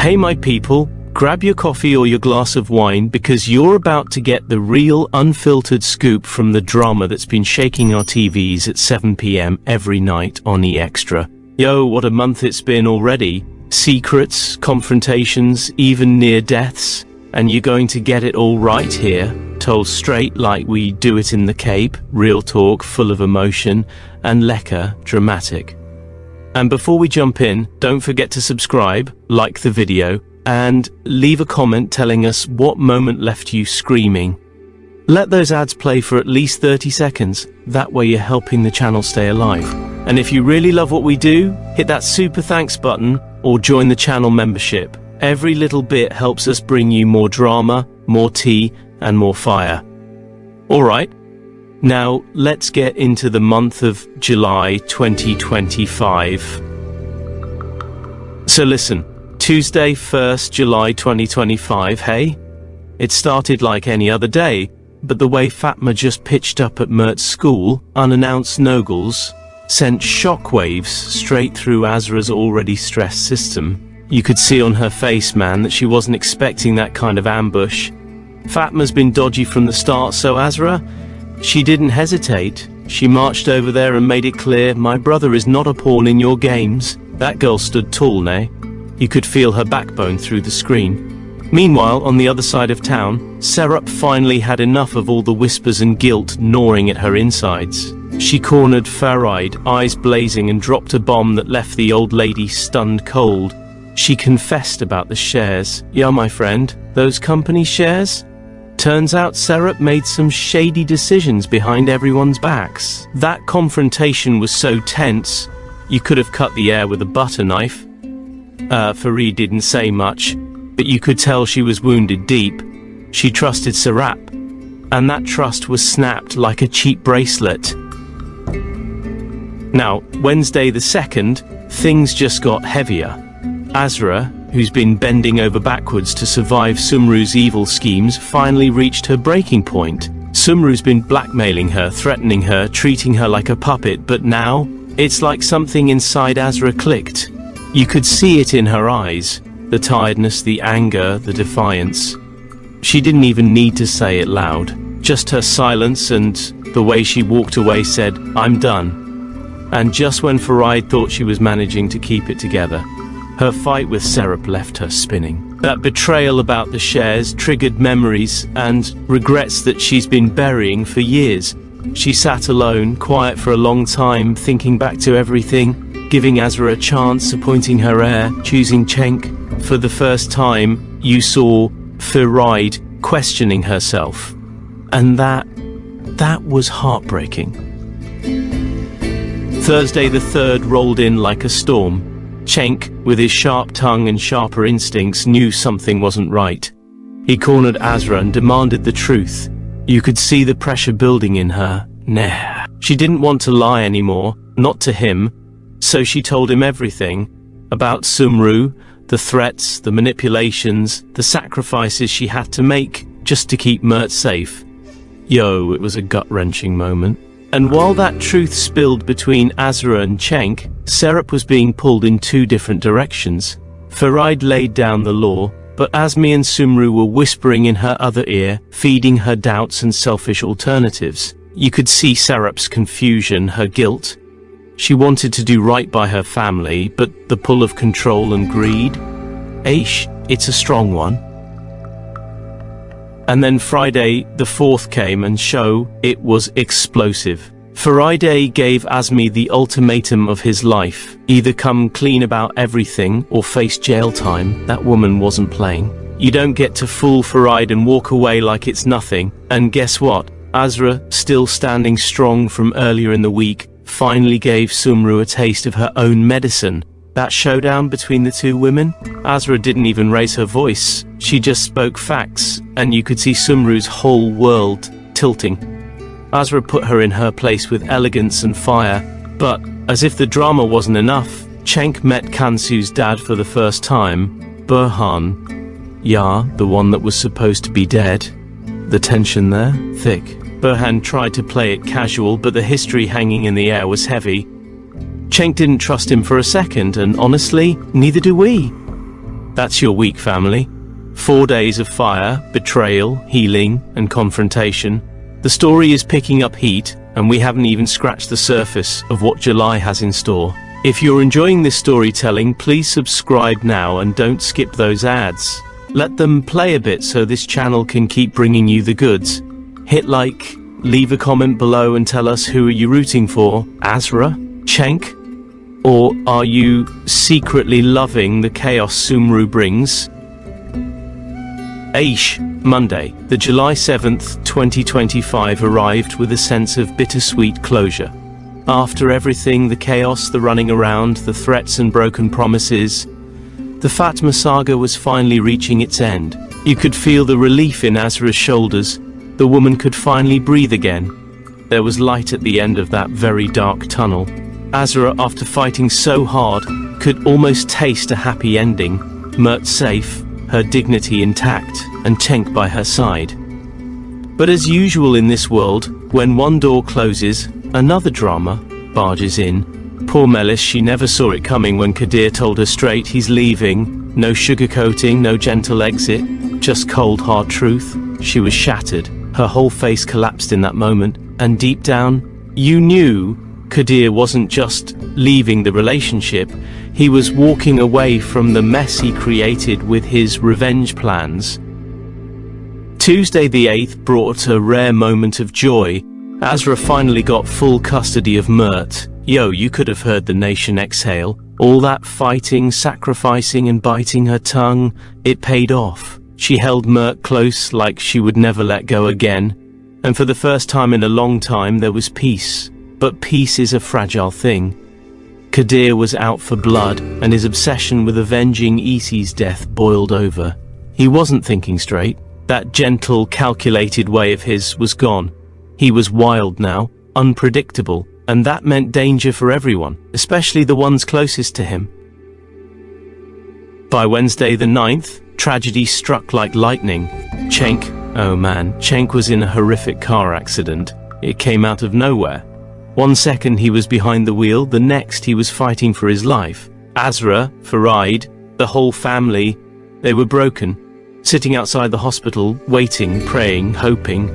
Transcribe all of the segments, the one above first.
Hey my people, grab your coffee or your glass of wine because you're about to get the real unfiltered scoop from the drama that's been shaking our TVs at 7 p.m. every night on E-Extra. Yo, what a month it's been already. Secrets, confrontations, even near deaths. And you're going to get it all right here, told straight like we do it in the Cape, real talk, full of emotion, and lekker, dramatic. And before we jump in, don't forget to subscribe, like the video, and leave a comment telling us what moment left you screaming. Let those ads play for at least 30 seconds, that way you're helping the channel stay alive. And if you really love what we do, hit that super thanks button or join the channel membership. Every little bit helps us bring you more drama, more tea, and more fire. Alright, now let's get into the month of July 2025. So listen, Tuesday 1st July 2025, hey? It started like any other day, but the way Fatma just pitched up at Mert's school, unannounced Noggles, sent shockwaves straight through Azra's already stressed system. You could see on her face, man, that she wasn't expecting that kind of ambush. Fatma's been dodgy from the start, so Azra, she didn't hesitate. She marched over there and made it clear, my brother is not a pawn in your games. That girl stood tall, nay? You could feel her backbone through the screen. Meanwhile, on the other side of town, Serap finally had enough of all the whispers and guilt gnawing at her insides. She cornered Farid, eyes blazing, and dropped a bomb that left the old lady stunned cold. She confessed about the shares. Yeah, my friend, those company shares? Turns out Serap made some shady decisions behind everyone's backs. That confrontation was so tense, you could have cut the air with a butter knife. Farid didn't say much, but you could tell she was wounded deep. She trusted Serap, and that trust was snapped like a cheap bracelet. Now, Wednesday the 2nd, things just got heavier. Azra, who's been bending over backwards to survive Sumru's evil schemes, finally reached her breaking point. Sumru's been blackmailing her, threatening her, treating her like a puppet, but now, it's like something inside Azra clicked. You could see it in her eyes, the tiredness, the anger, the defiance. She didn't even need to say it loud. Just her silence and the way she walked away said, I'm done. And just when Farid thought she was managing to keep it together, her fight with Serap left her spinning. That betrayal about the shares triggered memories and regrets that she's been burying for years. She sat alone, quiet for a long time, thinking back to everything, giving Azra a chance, appointing her heir, choosing Cenk. For the first time, you saw Farid questioning herself. And that was heartbreaking. Thursday the 3rd rolled in like a storm. Cenk, with his sharp tongue and sharper instincts, knew something wasn't right. He cornered Azra and demanded the truth. You could see the pressure building in her. Nah. She didn't want to lie anymore, not to him, so she told him everything. About Sumru, the threats, the manipulations, the sacrifices she had to make just to keep Mert safe. Yo, it was a gut-wrenching moment. And while that truth spilled between Azra and Cenk, Serap was being pulled in two different directions. Farid laid down the law, but Azmi and Sumru were whispering in her other ear, feeding her doubts and selfish alternatives. You could see Serap's confusion, her guilt. She wanted to do right by her family, but the pull of control and greed? Aish, it's a strong one. And then Friday the 4th came and it was explosive. Friday gave Azmi the ultimatum of his life. Either come clean about everything or face jail time. That woman wasn't playing. You don't get to fool Farid and walk away like it's nothing. And guess what? Azra, still standing strong from earlier in the week, finally gave Sumru a taste of her own medicine. That showdown between the two women? Azra didn't even raise her voice. She just spoke facts, and you could see Sumru's whole world tilting. Azra put her in her place with elegance and fire, but, as if the drama wasn't enough, Cenk met Kansu's dad for the first time, Burhan. Yeah, the one that was supposed to be dead. The tension there? Thick. Burhan tried to play it casual, but the history hanging in the air was heavy. Cenk didn't trust him for a second, and honestly, neither do we. That's your week, family. 4 days of fire, betrayal, healing, and confrontation. The story is picking up heat, and we haven't even scratched the surface of what July has in store. If you're enjoying this storytelling, please subscribe now and don't skip those ads. Let them play a bit so this channel can keep bringing you the goods. Hit like, leave a comment below and tell us, who are you rooting for? Azra? Cenk? Or are you secretly loving the chaos Sumru brings? Aish. Monday, the July 7th, 2025 arrived with a sense of bittersweet closure. After everything, the chaos, the running around, the threats and broken promises, the Fatma saga was finally reaching its end. You could feel the relief in Azra's shoulders. The woman could finally breathe again. There was light at the end of that very dark tunnel. Azra, after fighting so hard, could almost taste a happy ending. Mert safe, her dignity intact, and Cenk by her side. But as usual in this world, when one door closes, another drama barges in. Poor Melis, she never saw it coming when Kadir told her straight he's leaving. No sugarcoating, no gentle exit, just cold hard truth. She was shattered. Her whole face collapsed in that moment, and deep down, you knew Kadir wasn't just leaving the relationship, he was walking away from the mess he created with his revenge plans. Tuesday the 8th brought a rare moment of joy. Azra finally got full custody of Mert. Yo, you could have heard the nation exhale. All that fighting, sacrificing and biting her tongue, it paid off. She held Mert close like she would never let go again. And for the first time in a long time there was peace. But peace is a fragile thing. Kadir was out for blood, and his obsession with avenging Isi's death boiled over. He wasn't thinking straight. That gentle, calculated way of his was gone. He was wild now, unpredictable, and that meant danger for everyone, especially the ones closest to him. By Wednesday the 9th, tragedy struck like lightning. Cenk, oh man, Cenk was in a horrific car accident. It came out of nowhere. 1 second he was behind the wheel, the next he was fighting for his life. Azra, Farid, the whole family, they were broken, sitting outside the hospital, waiting, praying, hoping.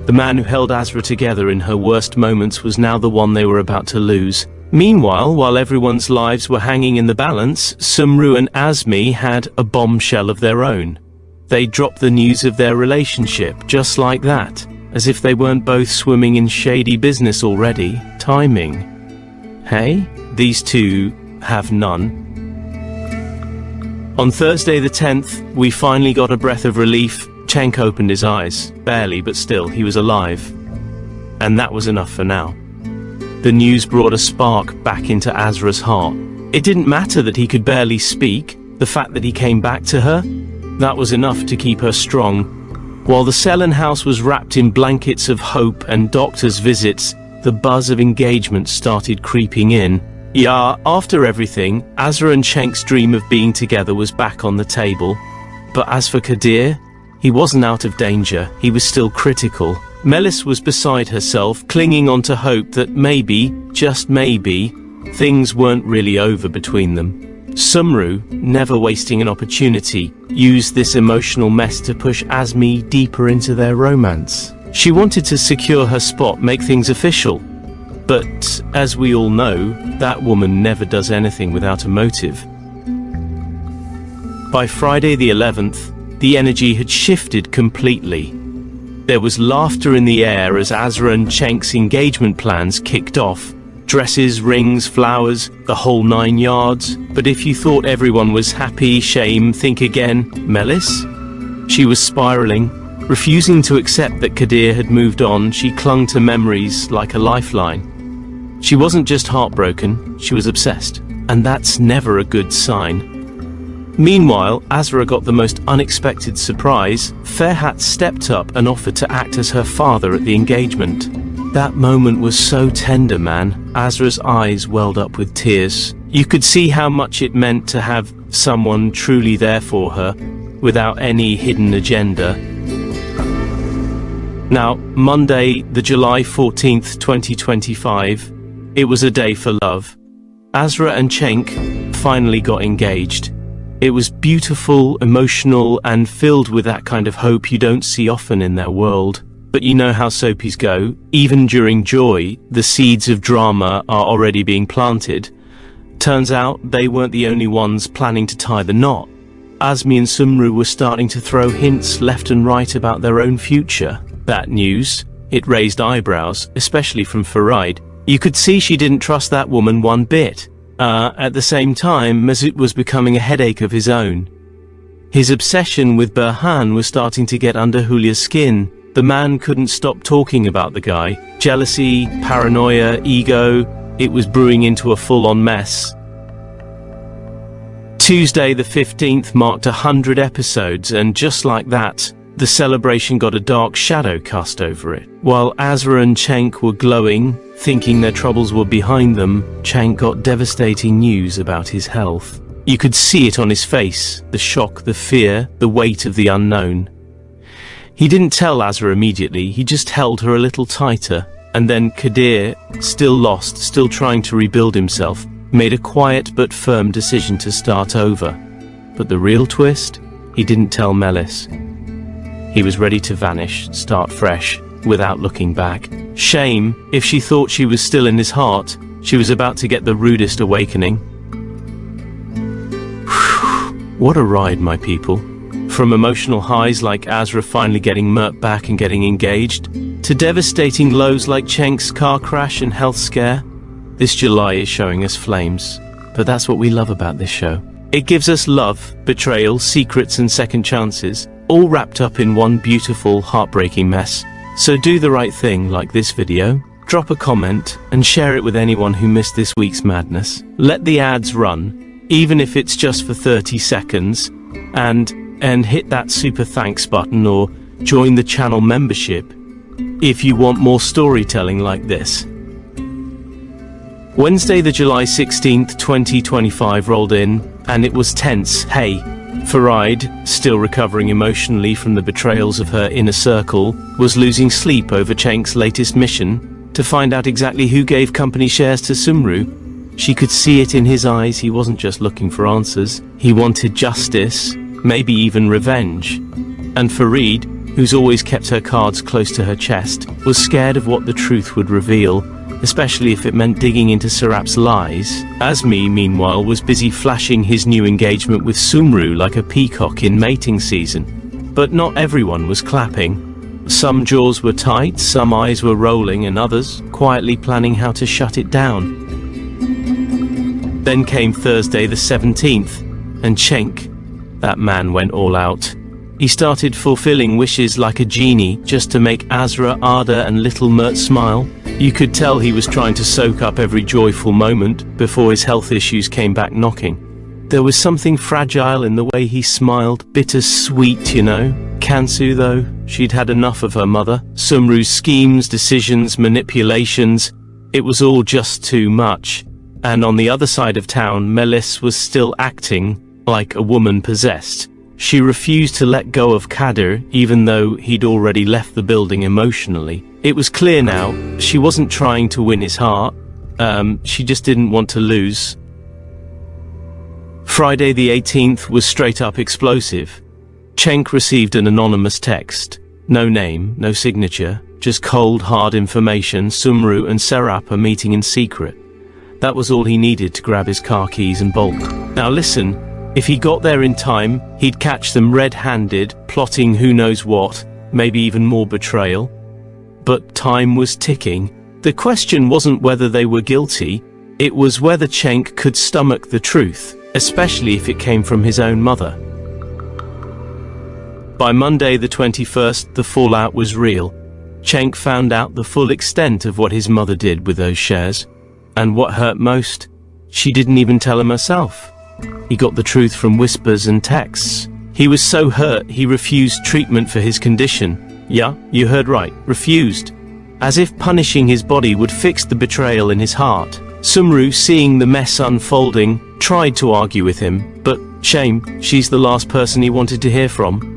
The man who held Azra together in her worst moments was now the one they were about to lose. Meanwhile, while everyone's lives were hanging in the balance, Sumru and Azmi had a bombshell of their own. They dropped the news of their relationship, just like that. As if they weren't both swimming in shady business already. Timing. Hey? These two have none. On Thursday the 10th, we finally got a breath of relief. Cenk opened his eyes. Barely, but still, he was alive. And that was enough for now. The news brought a spark back into Azra's heart. It didn't matter that he could barely speak. The fact that he came back to her, that was enough to keep her strong. While the Selen house was wrapped in blankets of hope and doctors' visits, the buzz of engagement started creeping in. Yeah, after everything, Azra and Cenk's dream of being together was back on the table. But as for Kadir, he wasn't out of danger, he was still critical. Melis was beside herself, clinging on to hope that maybe, just maybe, things weren't really over between them. Sumru, never wasting an opportunity, used this emotional mess to push Azmi deeper into their romance. She wanted to secure her spot, make things official. But, as we all know, that woman never does anything without a motive. By Friday the 11th, the energy had shifted completely. There was laughter in the air as Azra and Cenk's engagement plans kicked off. Dresses, rings, flowers, the whole 9 yards. But if you thought everyone was happy, shame, think again. Melis? She was spiraling. Refusing to accept that Kadir had moved on, she clung to memories like a lifeline. She wasn't just heartbroken, she was obsessed. And that's never a good sign. Meanwhile, Azra got the most unexpected surprise. Ferhat stepped up and offered to act as her father at the engagement. That moment was so tender, man. Azra's eyes welled up with tears. You could see how much it meant to have someone truly there for her, without any hidden agenda. Now, Monday, the July 14th, 2025, it was a day for love. Azra and Cenk finally got engaged. It was beautiful, emotional, and filled with that kind of hope you don't see often in their world. But you know how soapies go. Even during joy, the seeds of drama are already being planted. Turns out they weren't the only ones planning to tie the knot. Azmi and Sumru were starting to throw hints left and right about their own future. That news, it raised eyebrows, especially from Farid. You could see she didn't trust that woman one bit. At the same time, Mesut was becoming a headache of his own. His obsession with Burhan was starting to get under Julia's skin. The man couldn't stop talking about the guy. Jealousy, paranoia, ego, it was brewing into a full-on mess. Tuesday the 15th marked 100 episodes, and just like that, the celebration got a dark shadow cast over it. While Azra and Cenk were glowing, thinking their troubles were behind them, Cenk got devastating news about his health. You could see it on his face, the shock, the fear, the weight of the unknown. He didn't tell Azra immediately, he just held her a little tighter, and then Kadir, still lost, still trying to rebuild himself, made a quiet but firm decision to start over. But the real twist? He didn't tell Melis. He was ready to vanish, start fresh, without looking back. Shame, if she thought she was still in his heart, she was about to get the rudest awakening. What a ride, my people. From emotional highs like Azra finally getting Mert back and getting engaged, to devastating lows like Cenk's car crash and health scare, this July is showing us flames. But that's what we love about this show. It gives us love, betrayal, secrets and second chances, all wrapped up in one beautiful, heartbreaking mess. So do the right thing, like this video, drop a comment, and share it with anyone who missed this week's madness. Let the ads run, even if it's just for 30 seconds, and hit that super thanks button or join the channel membership if you want more storytelling like this. Wednesday the July 16th, 2025 rolled in, and it was tense. Hey, Farid, still recovering emotionally from the betrayals of her inner circle, was losing sleep over Cenk's latest mission, to find out exactly who gave company shares to Sumru. She could see it in his eyes, he wasn't just looking for answers, he wanted justice, maybe even revenge. And Farid, who's always kept her cards close to her chest, was scared of what the truth would reveal, especially if it meant digging into Serap's lies. Azmi, meanwhile, was busy flashing his new engagement with Sumru like a peacock in mating season. But not everyone was clapping. Some jaws were tight, some eyes were rolling, and others quietly planning how to shut it down. Then came Thursday the 17th, and Cenk, that man went all out. He started fulfilling wishes like a genie just to make Azra, Ada and little Mert smile. You could tell he was trying to soak up every joyful moment before his health issues came back knocking. There was something fragile in the way he smiled, bittersweet, you know. Kansu, though, she'd had enough of her mother. Sumru's schemes, decisions, manipulations, it was all just too much. And on the other side of town, Melis was still acting like a woman possessed. She refused to let go of Kadir, even though he'd already left the building emotionally. It was clear now, she wasn't trying to win his heart, she just didn't want to lose. Friday the 18th was straight up explosive. Cenk received an anonymous text. No name, no signature, just cold, hard information. Sumru and Serap are meeting in secret. That was all he needed to grab his car keys and bolt. Now listen, if he got there in time, he'd catch them red-handed, plotting who knows what, maybe even more betrayal. But time was ticking. The question wasn't whether they were guilty, it was whether Cenk could stomach the truth, especially if it came from his own mother. By Monday the 21st, the fallout was real. Cenk found out the full extent of what his mother did with those shares. And what hurt most, she didn't even tell him herself. He got the truth from whispers and texts. He was so hurt, he refused treatment for his condition. Yeah, you heard right, refused. As if punishing his body would fix the betrayal in his heart. Sumru, seeing the mess unfolding, tried to argue with him, but shame, she's the last person he wanted to hear from.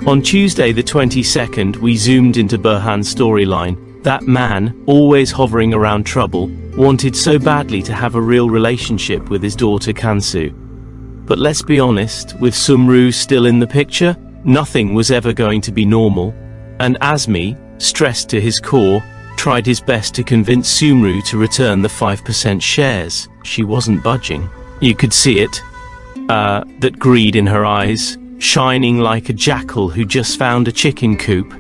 On Tuesday the 22nd, we zoomed into Burhan's storyline. That man, always hovering around trouble, wanted so badly to have a real relationship with his daughter Kansu. But let's be honest, with Sumru still in the picture, nothing was ever going to be normal. And Azmi, stressed to his core, tried his best to convince Sumru to return the 5% shares. She wasn't budging. You could see it. That greed in her eyes, shining like a jackal who just found a chicken coop.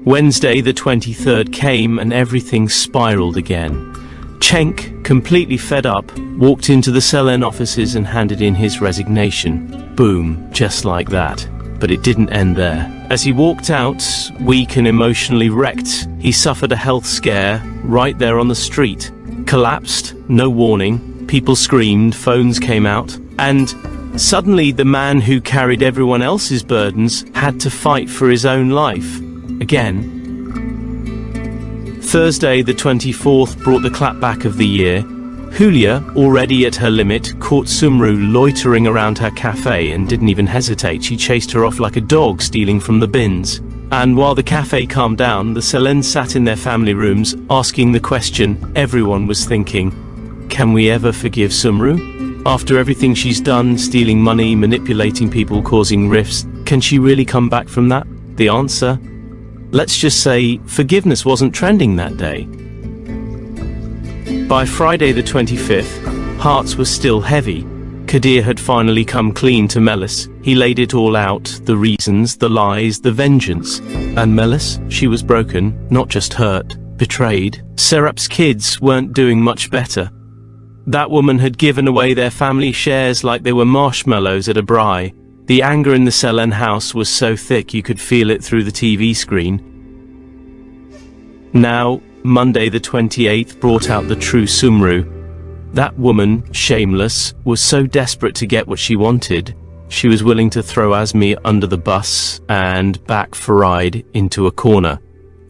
Wednesday the 23rd came and everything spiraled again. Cenk, completely fed up, walked into the Selen offices and handed in his resignation. Boom, just like that. But it didn't end there. As he walked out, weak and emotionally wrecked, he suffered a health scare right there on the street. Collapsed, no warning, people screamed, phones came out, and suddenly the man who carried everyone else's burdens had to fight for his own life. Again. Thursday the 24th brought the clapback of the year. Julia, already at her limit, caught Sumru loitering around her cafe and didn't even hesitate. She chased her off like a dog stealing from the bins. And while the cafe calmed down, the Selen sat in their family rooms, asking the question everyone was thinking: can we ever forgive Sumru? After everything she's done, stealing money, manipulating people, causing rifts, can she really come back from that? The answer? Let's just say forgiveness wasn't trending that day. By Friday the 25th, hearts were still heavy. Kadir had finally come clean to Melis. He laid it all out, the reasons, the lies, the vengeance. And Melis, she was broken, not just hurt, betrayed. Serap's kids weren't doing much better. That woman had given away their family shares like they were marshmallows at a braai. The anger in the Selen house was so thick you could feel it through the TV screen. Now, Monday the 28th brought out the true Sumru. That woman, shameless, was so desperate to get what she wanted, she was willing to throw Azmi under the bus and back Farid into a corner.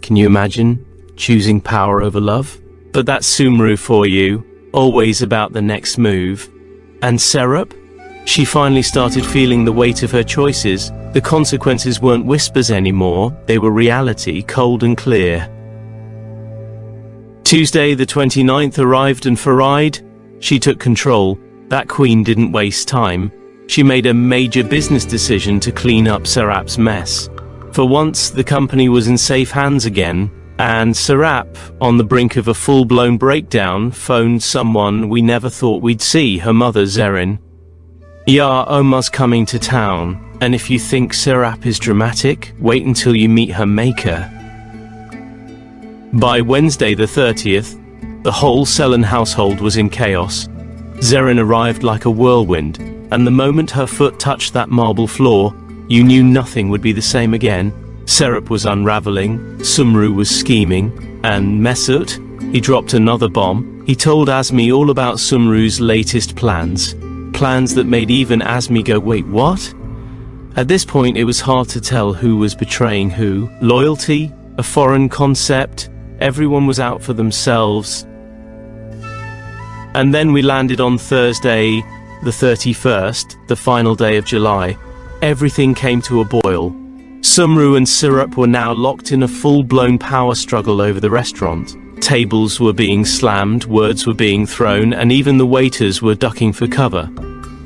Can you imagine? Choosing power over love? But that's Sumru for you, always about the next move. And Serap? She finally started feeling the weight of her choices. The consequences weren't whispers anymore, they were reality, cold and clear. Tuesday the 29th arrived and Farid, she took control. That queen didn't waste time. She made a major business decision to clean up Serap's mess. For once, the company was in safe hands again, and Serap, on the brink of a full-blown breakdown, phoned someone we never thought we'd see, her mother Zerrin. "Yeah, Omar's coming to town, and if you think Serap is dramatic, wait until you meet her maker." By Wednesday the 30th, the whole Selen household was in chaos. Zerrin arrived like a whirlwind, and the moment her foot touched that marble floor, you knew nothing would be the same again. Serap was unraveling, Sumru was scheming, and Mesut, he dropped another bomb. He told Azmi all about Sumru's latest plans. Plans that made even Azmi go, wait, what? At this point, it was hard to tell who was betraying who. Loyalty? A foreign concept? Everyone was out for themselves. And then we landed on Thursday, the 31st, the final day of July. Everything came to a boil. Sumru and Serap were now locked in a full-blown power struggle over the restaurant. Tables were being slammed, words were being thrown, and even the waiters were ducking for cover.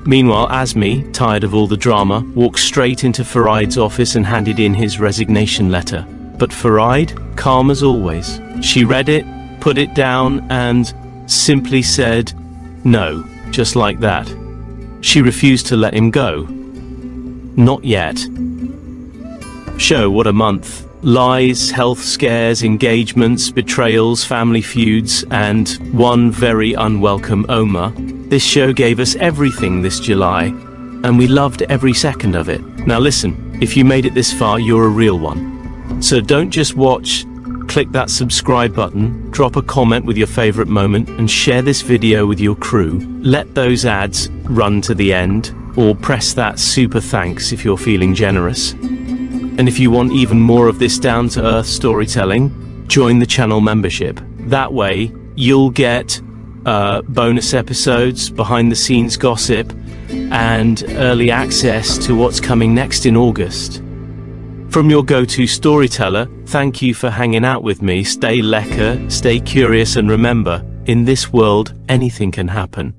Meanwhile, Azmi, tired of all the drama, walked straight into Farid's office and handed in his resignation letter. But Farid, calm as always. She read it, put it down, and simply said, no, just like that. She refused to let him go. Not yet. Show, what a month. Lies, health scares, engagements, betrayals, family feuds, and one very unwelcome Omar. This show gave us everything this July, and we loved every second of it. Now listen, if you made it this far, you're a real one. So don't just watch, click that subscribe button, drop a comment with your favorite moment, and share this video with your crew. Let those ads run to the end, or press that super thanks if you're feeling generous. And if you want even more of this down-to-earth storytelling, join the channel membership. That way, you'll get bonus episodes, behind-the-scenes gossip, and early access to what's coming next in August. From your go-to storyteller, thank you for hanging out with me. Stay lekker, stay curious, and remember, in this world, anything can happen.